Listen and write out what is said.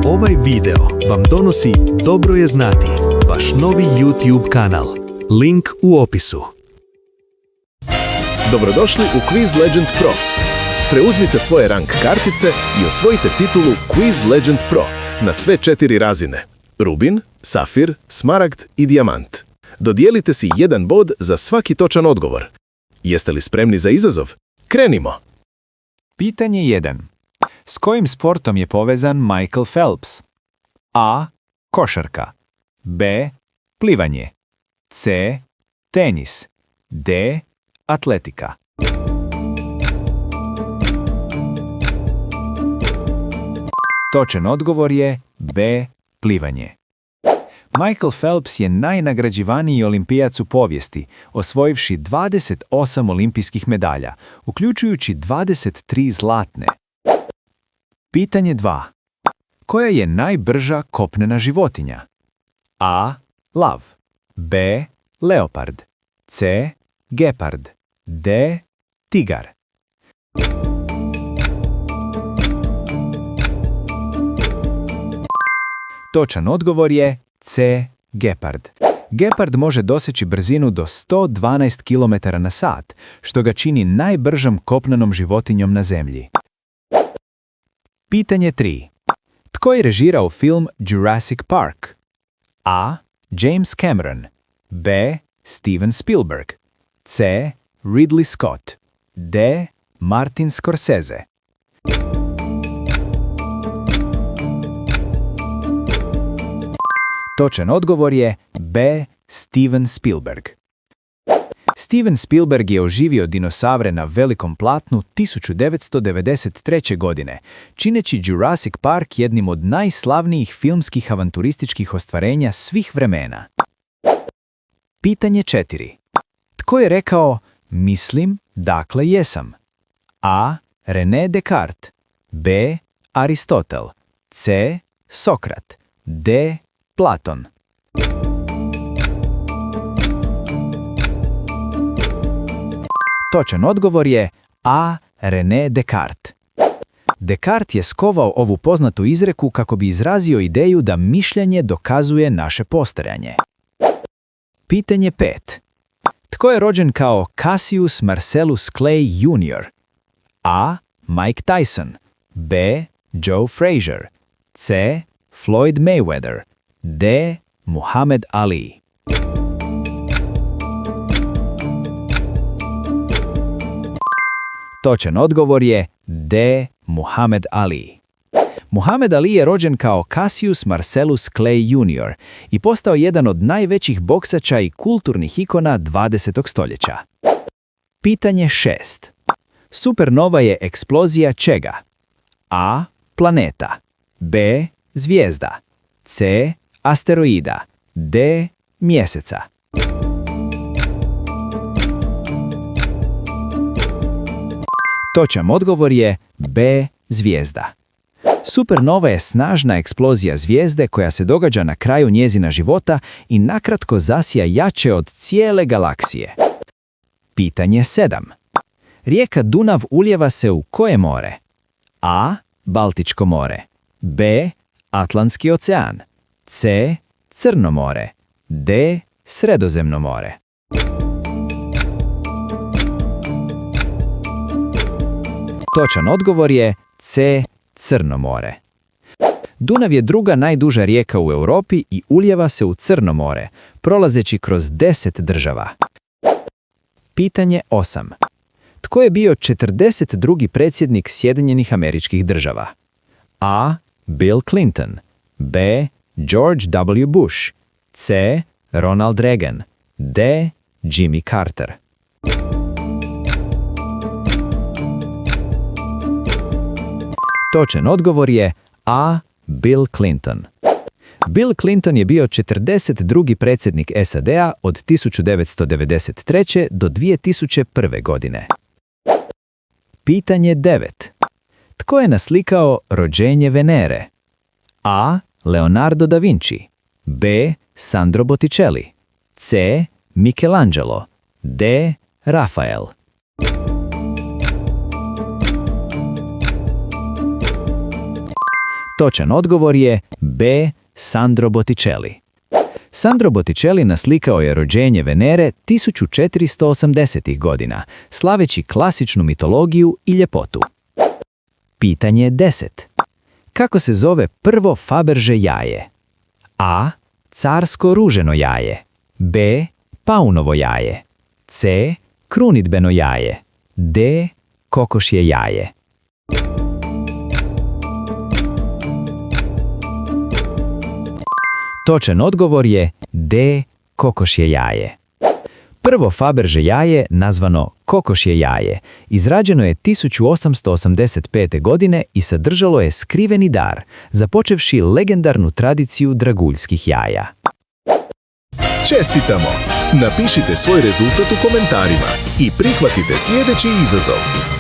Ovaj video vam donosi Dobro je znati, vaš novi YouTube kanal. Link u opisu. Dobrodošli u Quiz Legend Pro. Preuzmite svoje rank kartice i osvojite titulu Quiz Legend Pro na sve 4 razine: Rubin, Safir, Smaragd i Dijamant. Dodijelite si 1 bod za svaki točan odgovor. Jeste li spremni za izazov? Krenimo! Pitanje 1. S kojim sportom je povezan Michael Phelps? A. Košarka. B. Plivanje. C. Tenis. D. Atletika. Točan odgovor je B. Plivanje. Michael Phelps je najnagrađivaniji olimpijac u povijesti, osvojivši 28 olimpijskih medalja, uključujući 23 zlatne. Pitanje 2. Koja je najbrža kopnena životinja? A. Lav. B. Leopard. C. Gepard. D. Tigar. Točan odgovor je C. Gepard. Gepard može doseći brzinu do 112 km/h, što ga čini najbržom kopnenom životinjom na zemlji. Pitanje 3. Tko je režirao film Jurassic Park? A. James Cameron. B. Steven Spielberg. C. Ridley Scott. D. Martin Scorsese. Točan odgovor je B. Steven Spielberg. Steven Spielberg je oživio dinosaure na velikom platnu 1993. godine, čineći Jurassic Park jednim od najslavnijih filmskih avanturističkih ostvarenja svih vremena. Pitanje 4. Tko je rekao mislim, dakle jesam? A. René Descartes. B. Aristotel. C. Sokrat. D. Platon. Točan odgovor je A. René Descartes. Descartes je skovao ovu poznatu izreku kako bi izrazio ideju da mišljenje dokazuje naše postojanje. Pitanje 5. Tko je rođen kao Cassius Marcellus Clay Jr.? A. Mike Tyson. B. Joe Frazier. C. Floyd Mayweather. D. Muhammad Ali. Točan odgovor je D. Muhammad Ali. Muhammad Ali je rođen kao Cassius Marcellus Clay Jr. i postao jedan od najvećih boksača i kulturnih ikona 20. stoljeća. Pitanje 6. Supernova je eksplozija čega? A. Planeta. B. Zvijezda. C. Asteroida. D. Mjeseca. Točan odgovor je B. Zvijezda. Supernova je snažna eksplozija zvijezde koja se događa na kraju njezina života i nakratko zasija jače od cijele galaksije. Pitanje 7. Rijeka Dunav ulijeva se u koje more? A. Baltičko more. B. Atlantski ocean. C. Crno more. D. Sredozemno more. Točan odgovor je C. Crno more. Dunav je druga najduža rijeka u Europi i ulijeva se u Crno more, prolazeći kroz 10 država. Pitanje 8. Tko je bio 42. predsjednik Sjedinjenih Američkih Država? A. Bill Clinton. B. George W. Bush. C. Ronald Reagan. D. Jimmy Carter. Točan odgovor je A. Bill Clinton. Bill Clinton je bio 42. predsjednik SAD-a od 1993. do 2001. godine. Pitanje 9. Tko je naslikao Rođenje Venere? A. Leonardo da Vinci. B. Sandro Botticelli. C. Michelangelo. D. Rafael. Točan odgovor je B. Sandro Botticelli. Sandro Botticelli naslikao je rođenje Venere 1480. godina, slaveći klasičnu mitologiju i ljepotu. Pitanje 10. Kako se zove prvo Faberže jaje? A. Carsko ruženo jaje. B. Paunovo jaje. C. Krunidbeno jaje. D. Kokošje jaje. Točan odgovor je D. Kokošje jaje. Prvo Faberže jaje, nazvano kokošje jaje, izrađeno je 1885. godine i sadržalo je skriveni dar, započevši legendarnu tradiciju draguljskih jaja. Čestitamo! Napišite svoj rezultat u komentarima i prihvatite sljedeći izazov.